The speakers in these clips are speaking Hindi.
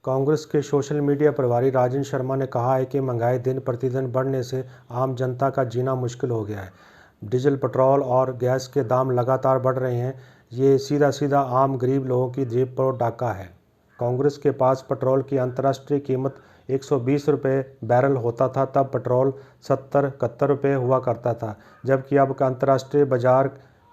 कांग्रेस के सोशल मीडिया प्रभारी राजन शर्मा ने कहा है कि महंगाई दिन प्रतिदिन बढ़ने से आम जनता का जीना मुश्किल हो गया है। डीजल, पेट्रोल और गैस के दाम लगातार बढ़ रहे हैं। ये सीधा सीधा आम गरीब लोगों की जेब पर डाका है। कांग्रेस के पास पेट्रोल की अंतर्राष्ट्रीय कीमत 120 रुपये बैरल होता था, तब पेट्रोल 70-71 रुपये हुआ करता था, जबकि अब अंतर्राष्ट्रीय बाजार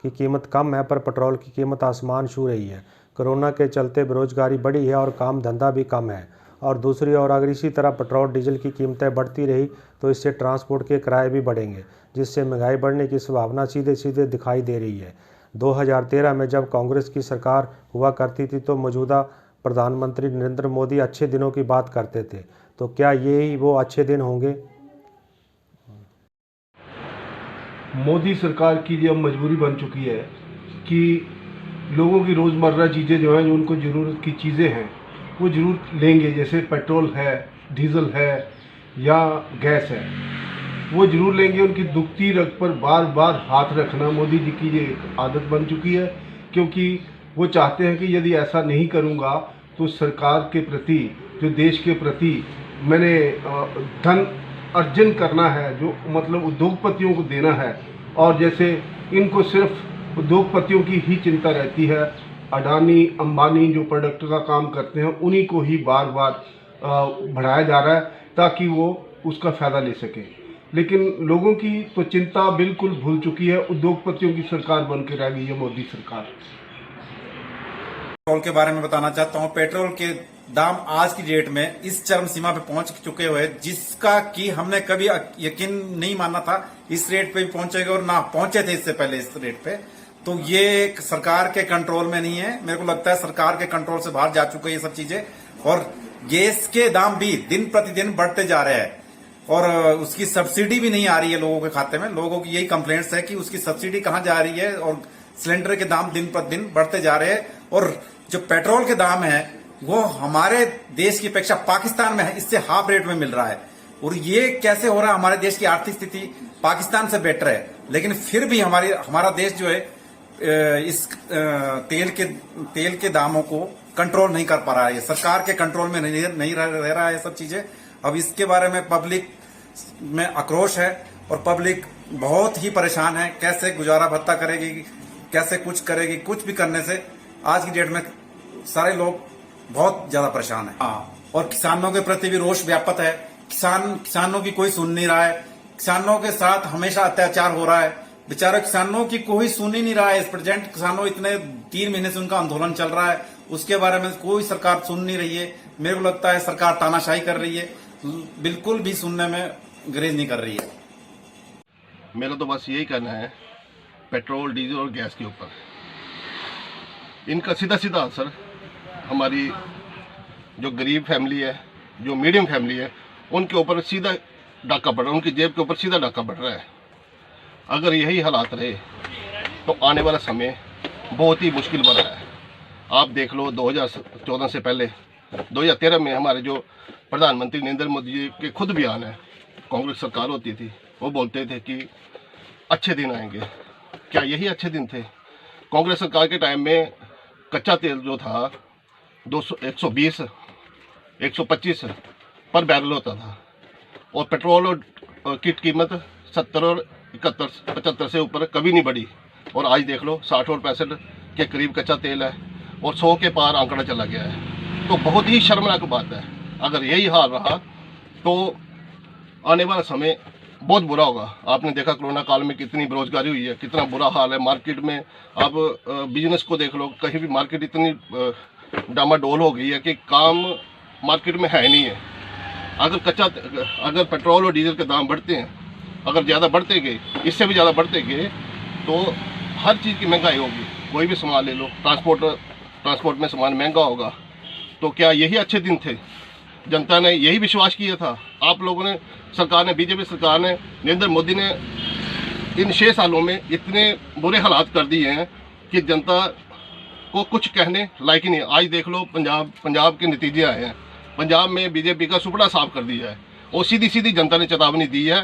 की कीमत कम है पर पेट्रोल की कीमत आसमान छू रही है। कोरोना के चलते बेरोजगारी बढ़ी है और काम धंधा भी कम है। और दूसरी ओर अगर इसी तरह पेट्रोल डीजल की कीमतें बढ़ती रही तो इससे ट्रांसपोर्ट के किराए भी बढ़ेंगे, जिससे महंगाई बढ़ने की संभावना सीधे सीधे दिखाई दे रही है। 2013 में जब कांग्रेस की सरकार हुआ करती थी तो मौजूदा प्रधानमंत्री नरेंद्र मोदी अच्छे दिनों की बात करते थे, तो क्या ये ही वो अच्छे दिन होंगे? मोदी सरकार की ये अब मजबूरी बन चुकी है कि लोगों की रोज़मर्रा चीज़ें जो हैं, जो उनको ज़रूरत की चीज़ें हैं, वो ज़रूर लेंगे। जैसे पेट्रोल है, डीजल है या गैस है, वो ज़रूर लेंगे। उनकी दुखती रग पर बार बार हाथ रखना मोदी जी की ये एक आदत बन चुकी है, क्योंकि वो चाहते हैं कि यदि ऐसा नहीं करूँगा तो सरकार के प्रति, जो देश के प्रति मैंने धन अर्जन करना है, जो मतलब उद्योगपतियों को देना है, और जैसे इनको सिर्फ उद्योगपतियों की ही चिंता रहती है, अडानी अंबानी जो प्रोडक्ट का काम करते हैं उन्हीं को ही बार बार बढ़ाया जा रहा है ताकि वो उसका फ़ायदा ले सकें। लेकिन लोगों की तो चिंता बिल्कुल भूल चुकी है, उद्योगपतियों की सरकार बन के रह गई है मोदी सरकार। पेट्रोल के बारे में बताना चाहता हूं। पेट्रोल के दाम आज की डेट में इस चरम सीमा पे पहुंच चुके हुए, जिसका कि हमने कभी यकीन नहीं माना था इस रेट पे भी पहुंचेगा, और ना पहुंचे थे इससे पहले इस रेट पे। तो ये सरकार के कंट्रोल में नहीं है। मेरे को लगता है सरकार के कंट्रोल से बाहर जा चुके हैं ये सब चीजें। और गैस के दाम भी दिन प्रतिदिन बढ़ते जा रहे हैं और उसकी सब्सिडी भी नहीं आ रही है लोगों के खाते में। लोगों की यही कंप्लेंट्स है कि उसकी सब्सिडी कहां जा रही है, और सिलेंडर के दाम दिन प्रतिदिन बढ़ते जा रहे हैं। और जो पेट्रोल के दाम है वो हमारे देश की अपेक्षा पाकिस्तान में है, इससे हाफ रेट में मिल रहा है। और ये कैसे हो रहा है? हमारे देश की आर्थिक स्थिति पाकिस्तान से बेटर है, लेकिन फिर भी हमारा देश जो है इस तेल के दामों को कंट्रोल नहीं कर पा रहा है। सरकार के कंट्रोल में नहीं रह रहा है सब चीजें। अब इसके बारे में पब्लिक में आक्रोश है और पब्लिक बहुत ही परेशान है। कैसे गुजारा भत्ता करेगी, कैसे कुछ करेगी? कुछ भी करने से आज की डेट में सारे लोग बहुत ज्यादा परेशान है। और किसानों के प्रति भी रोष व्याप्त है। किसानों की कोई सुन नहीं रहा है। किसानों के साथ हमेशा अत्याचार हो रहा है। बेचारे किसानों की कोई सुन ही नहीं रहा है। इस प्रेजेंट किसानों इतने 3 महीने से उनका आंदोलन चल रहा है, उसके बारे में कोई सरकार सुन नहीं रही है। मेरे को लगता है सरकार तानाशाही कर रही है, बिल्कुल भी सुनने में गुरेज नहीं कर रही है। मेरा तो बस यही कहना है पेट्रोल, डीजल और गैस के ऊपर, इनका सीधा सीधा असर हमारी जो गरीब फैमिली है, जो मीडियम फैमिली है, उनके ऊपर सीधा डाका पड़ रहा है, उनकी जेब के ऊपर सीधा डाका पड़ रहा है। अगर यही हालात रहे तो आने वाला समय बहुत ही मुश्किल बन रहा है। आप देख लो 2014 से पहले 2013 में हमारे जो प्रधानमंत्री नरेंद्र मोदी जी के खुद बयान है, कांग्रेस सरकार होती थी, वो बोलते थे कि अच्छे दिन आएंगे। क्या यही अच्छे दिन थे? कांग्रेस सरकार के टाइम में कच्चा तेल जो था 120, 125 पर बैरल होता था, और पेट्रोल की कीमत 70 और 71, 75 से ऊपर कभी नहीं बढ़ी। और आज देख लो 60 और 65 के करीब कच्चा तेल है और 100 के पार आंकड़ा चला गया है। तो बहुत ही शर्मनाक बात है। अगर यही हाल रहा तो आने वाला समय बहुत बुरा होगा। आपने देखा कोरोना काल में कितनी बेरोजगारी हुई है, कितना बुरा हाल है मार्केट में। अब बिजनेस को देख लो, कहीं भी मार्केट इतनी डामाडोल हो गई है कि काम मार्केट में है नहीं है। अगर पेट्रोल और डीजल के दाम बढ़ते हैं, अगर ज़्यादा बढ़ते गए, इससे भी ज़्यादा बढ़ते गए, तो हर चीज़ की महंगाई होगी। कोई भी सामान ले लो, ट्रांसपोर्ट में सामान महंगा होगा। तो क्या यही अच्छे दिन थे? जनता ने यही विश्वास किया था। आप लोगों ने, सरकार ने, बीजेपी सरकार ने, नरेंद्र मोदी ने इन 6 सालों में इतने बुरे हालात कर दिए हैं कि जनता को कुछ कहने लायक ही नहीं। आज देख लो पंजाब के नतीजे आए हैं। पंजाब में बीजेपी का सुपड़ा साफ कर दिया है, और सीधी सीधी जनता ने चेतावनी दी है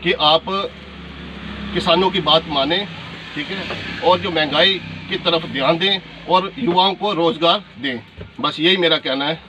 कि आप किसानों की बात माने, ठीक है, और जो महंगाई की तरफ ध्यान दें और युवाओं को रोजगार दें। बस यही मेरा कहना है।